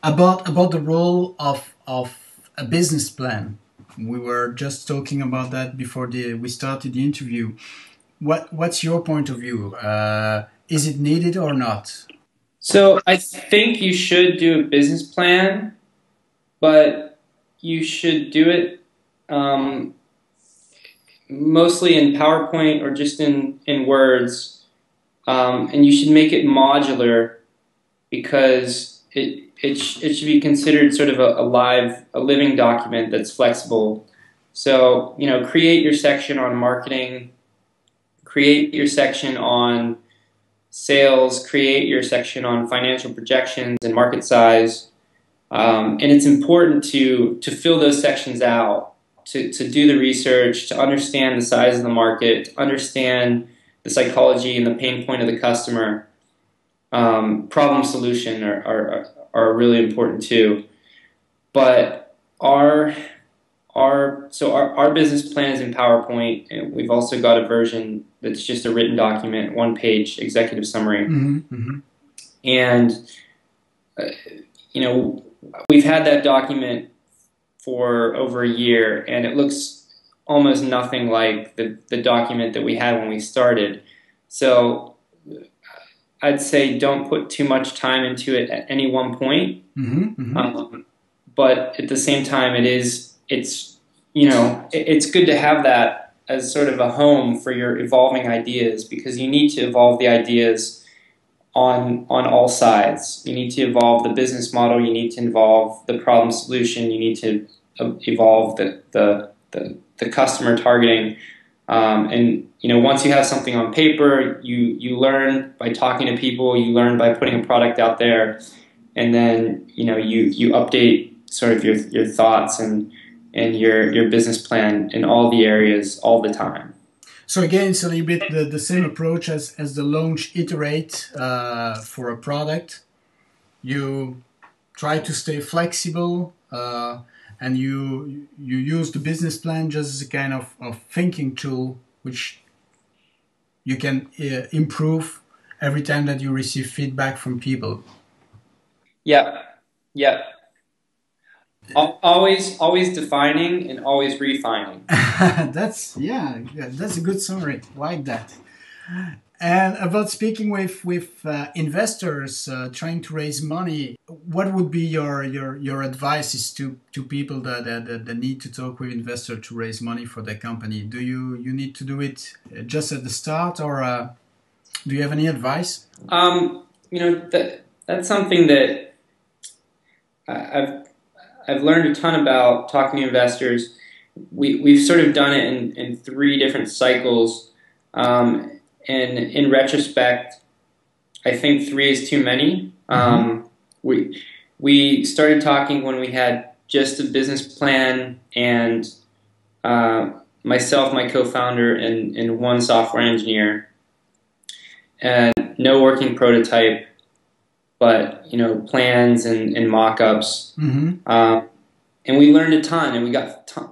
About the role of a business plan. We were just talking about that before we started the interview. What's your point of view? Is it needed or not? So I think you should do a business plan, but you should do it um, mostly in PowerPoint or just in words, and you should make it modular because it should be considered sort of a living document that's flexible. So, create your section on marketing, create your section on sales, create your section on financial projections and market size. And it's important to fill those sections out, to do the research, to understand the size of the market, to understand the psychology and the pain point of the customer. Problem solution are really important too. But our business plan is in PowerPoint, and we've also got a version that's just a written document, 1-page executive summary. Mm-hmm. And uh, you know, we've had that document for over a year, and it looks almost nothing like the document that we had when we started. So I'd say don't put too much time into it at any one point. Mm-hmm. But at the same time, it's good to have that as sort of a home for your evolving ideas, because you need to evolve the ideas on all sides. You need to evolve the business model. You need to evolve the problem solution. You need to evolve the customer targeting. And once you have something on paper, you learn by talking to people. You learn by putting a product out there, and then you update sort of your thoughts and your business plan in all the areas all the time. So again, it's a little bit the same approach as the launch iterate for a product. You try to stay flexible, and you use the business plan just as a kind of thinking tool, which you can improve every time that you receive feedback from people. Yeah, yeah. Always defining and always refining. That's that's a good summary. Like that. And about speaking with investors trying to raise money, what would be your advices to people that need to talk with investors to raise money for their company? Do you need to do it just at the start, or do you have any advice? That's something that I've learned a ton about talking to investors. We've sort of done it in 3 different cycles. And in retrospect, I think 3 is too many. We started talking when we had just a business plan and myself, my co-founder, and 1 software engineer, and no working prototype, but plans and mock-ups. And we learned a ton, and we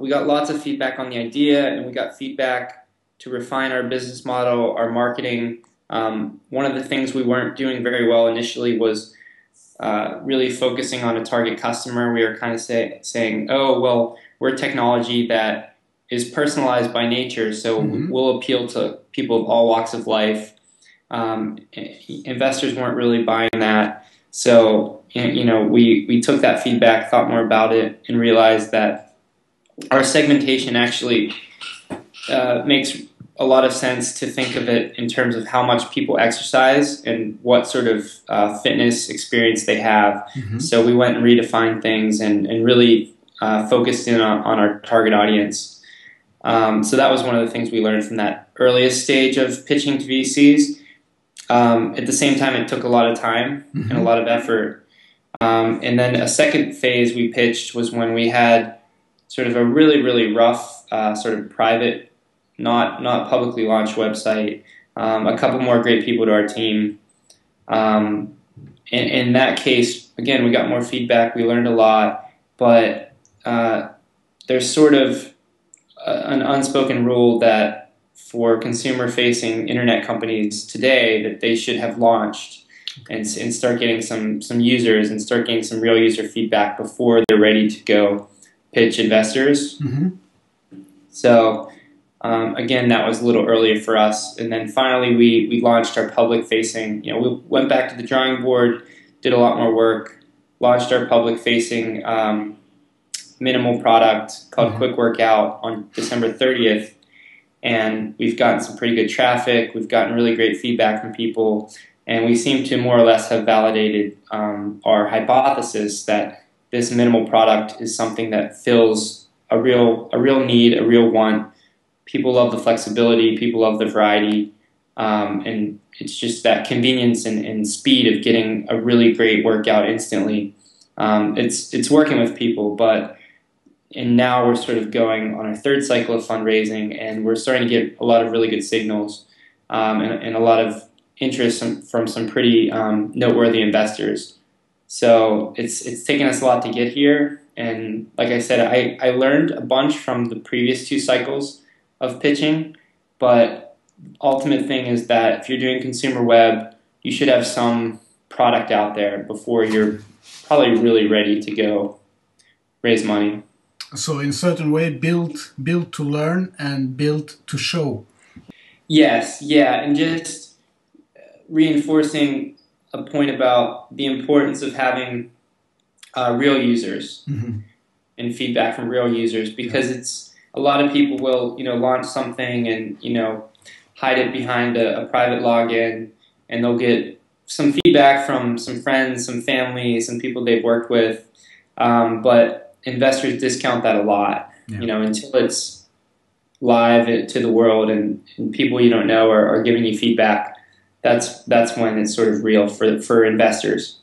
got lots of feedback on the idea, and we got feedback to refine our business model, our marketing. One of the things we weren't doing very well initially was really focusing on a target customer. We were kind of saying, oh, well, we're technology that is personalized by nature, so we'll appeal to people of all walks of life. Investors weren't really buying that. So, we took that feedback, thought more about it, and realized that our segmentation actually makes a lot of sense to think of it in terms of how much people exercise and what sort of fitness experience they have. So we went and redefined things and really focused in on our target audience. So that was one of the things we learned from that earliest stage of pitching to VCs. At the same time, it took a lot of time and a lot of effort. And then a second phase we pitched was when we had sort of a really, really rough sort of private, not publicly launched website, a couple more great people to our team. In that case, again, we got more feedback, we learned a lot, but there's sort of an unspoken rule that for consumer-facing internet companies today that they should have launched. and start getting some users and start getting some real user feedback before they're ready to go pitch investors. Mm-hmm. So again, that was a little earlier for us. And then finally, we launched our public facing. You know, we went back to the drawing board, did a lot more work, launched our public facing minimal product called Mm-hmm. Quick Workout on December 30th. And we've gotten some pretty good traffic. We've gotten really great feedback from people. And we seem to more or less have validated our hypothesis that this minimal product is something that fills a real need, a real want. People love the flexibility. People love the variety. And it's just that convenience and speed of getting a really great workout instantly. It's working with people, and now we're sort of going on our third cycle of fundraising, and we're starting to get a lot of really good signals and a lot of interest from some pretty noteworthy investors. So it's taken us a lot to get here. And like I said, I learned a bunch from the previous two cycles of pitching, but ultimate thing is that if you're doing consumer web, you should have some product out there before you're probably really ready to go raise money. So in a certain way, build to learn and build to show. Yes, yeah, and just reinforcing a point about the importance of having real users Mm-hmm. and feedback from real users, because it's a lot of people will launch something and hide it behind a private login, and they'll get some feedback from some friends, some family, some people they've worked with, but investors discount that a lot. Yeah. Until it's live to the world and people you don't know are giving you feedback. That's when it's sort of real for investors.